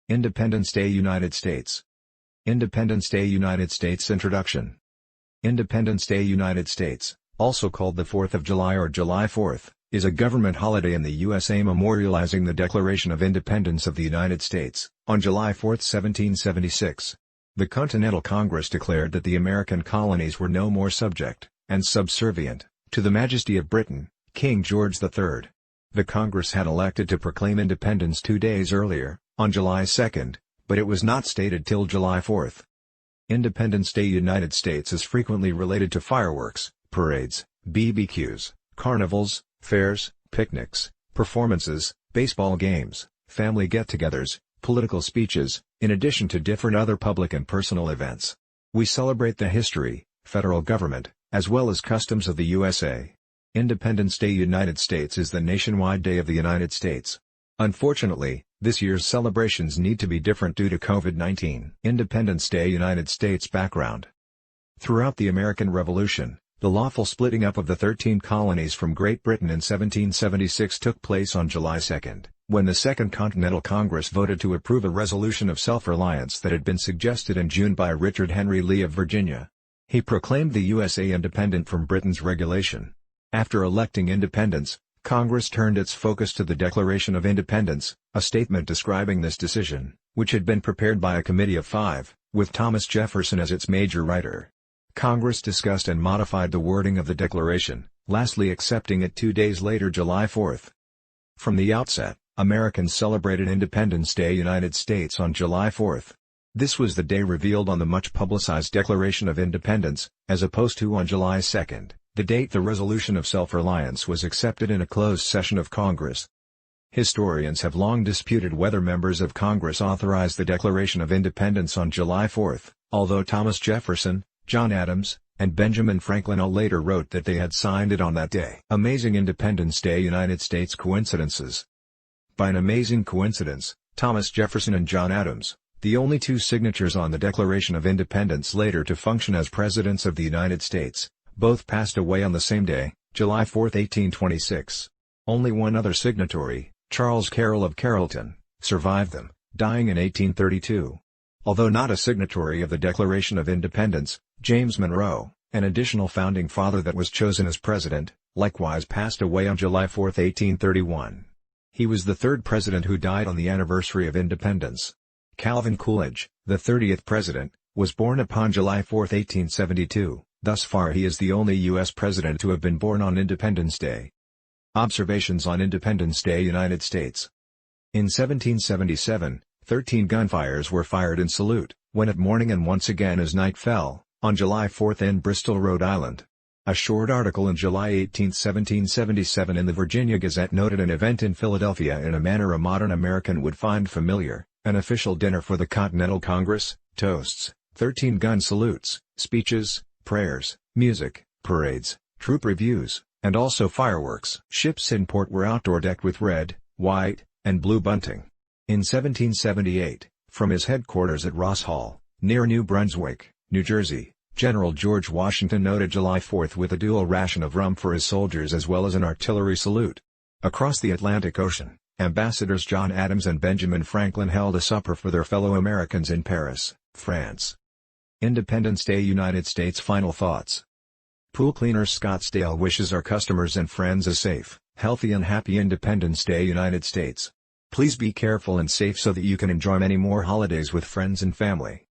Independence Day United States. Independence Day United States Introduction. Independence Day United States, also called the 4th of July or July 4th, is a government holiday in the USA memorializing the Declaration of Independence of the United States, on July 4, 1776. The Continental Congress declared that the American colonies were no more subject, and subservient, to the majesty of Britain, King George III. The Congress had elected to proclaim independence 2 days earlier, on July 2, but it was not stated till July 4. Independence Day United States is frequently related to fireworks, parades, BBQs, carnivals, fairs, picnics, performances, baseball games, family get-togethers, political speeches, in addition to different other public and personal events. We celebrate the history, federal government, as well as customs of the USA. Independence Day United States is the nationwide day of the United States. Unfortunately, this year's celebrations need to be different due to COVID-19. Independence Day United States background. Throughout the American Revolution, the lawful splitting up of the 13 colonies from Great Britain in 1776 took place on July 2, when the Second Continental Congress voted to approve a resolution of self-reliance that had been suggested in June by Richard Henry Lee of Virginia. He proclaimed the USA independent from Britain's regulation. After electing independence, Congress turned its focus to the Declaration of Independence, a statement describing this decision, which had been prepared by a committee of 5, with Thomas Jefferson as its major writer. Congress discussed and modified the wording of the Declaration, lastly accepting it 2 days later, July 4. From the outset, Americans celebrated Independence Day United States on July 4. This was the day revealed on the much-publicized Declaration of Independence, as opposed to on July 2, the date the resolution of self-reliance was accepted in a closed session of Congress. Historians have long disputed whether members of Congress authorized the Declaration of Independence on July 4, although Thomas Jefferson, John Adams, and Benjamin Franklin all later wrote that they had signed it on that day. Amazing Independence Day United States coincidences. By an amazing coincidence, Thomas Jefferson and John Adams, the only 2 signatures on the Declaration of Independence later to function as Presidents of the United States, both passed away on the same day, July 4, 1826. Only one other signatory, Charles Carroll of Carrollton, survived them, dying in 1832. Although not a signatory of the Declaration of Independence, James Monroe, an additional founding father that was chosen as president, likewise passed away on July 4, 1831. He was the 3rd president who died on the anniversary of independence. Calvin Coolidge, the 30th president, was born upon July 4, 1872. Thus far he is the only U.S. president to have been born on Independence Day. Observations on Independence Day United States. In 1777, 13 gunfires were fired in salute, when at morning and once again as night fell, on July 4 in Bristol, Rhode Island. A short article in July 18, 1777 in the Virginia Gazette noted an event in Philadelphia in a manner a modern American would find familiar, an official dinner for the Continental Congress, toasts, 13 gun salutes, speeches, prayers, music, parades, troop reviews, and also fireworks. Ships in port were outdoor decked with red, white, and blue bunting. In 1778, from his headquarters at Ross Hall, near New Brunswick, New Jersey, General George Washington noted July 4 with a dual ration of rum for his soldiers as well as an artillery salute. Across the Atlantic Ocean, Ambassadors John Adams and Benjamin Franklin held a supper for their fellow Americans in Paris, France. Independence Day United States final thoughts. Pool Cleaners Scottsdale wishes our customers and friends a safe, healthy and happy Independence Day United States. Please be careful and safe so that you can enjoy many more holidays with friends and family.